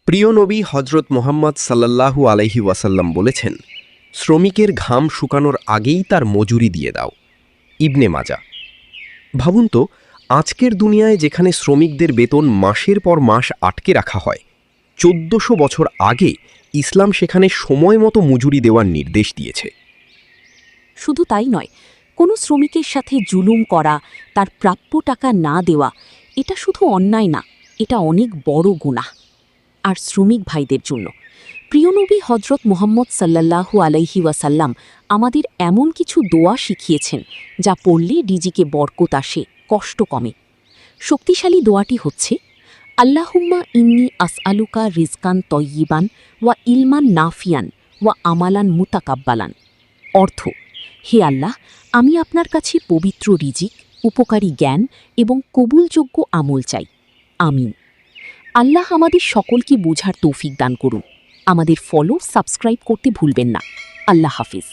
প্রিয় নবী হজরত মুহাম্মদ সাল্লাল্লাহু আলাইহি ওয়াসাল্লাম বলেছেন, শ্রমিকের ঘাম শুকানোর আগেই তার মজুরি দিয়ে দাও। ইবনে মাজা। ভাবুন তো, আজকের দুনিয়ায় যেখানে শ্রমিকদের বেতন মাসের পর মাস আটকে রাখা হয়, ১৪০০ বছর আগে ইসলাম সেখানে সময় মতো মজুরি দেওয়ার নির্দেশ দিয়েছে। শুধু তাই নয়, কোনো শ্রমিকের সাথে জুলুম করা, তার প্রাপ্য টাকা না দেওয়া, এটা শুধু অন্যায় না, এটা অনেক বড় গুনাহ। আর শ্রমিক ভাইদের জন্য প্রিয়নবী হজরত মুহাম্মদ সাল্লাল্লাহু আলাইহি ওয়াসাল্লাম আমাদের এমন কিছু দোয়া শিখিয়েছেন যা পড়লে রিজিকে বরকত আসে, কষ্ট কমে। শক্তিশালী দোয়াটি হচ্ছে, আল্লাহুম্মা ইন্নি আসআলুকা রিজকান তয়্যিবান ওয়া ইলমান নাফিয়ান ওয়া আমালান মুতাকাব্বালান। অর্থ, হে আল্লাহ, আমি আপনার কাছে পবিত্র রিজিক, উপকারী জ্ঞান এবং কবুলযোগ্য আমল চাই। আমিন। আল্লাহ আমাদের সকলকে বোঝার তৌফিক দান করুন। আমাদের ফলো, সাবস্ক্রাইব করতে ভুলবেন না। আল্লাহ হাফিজ।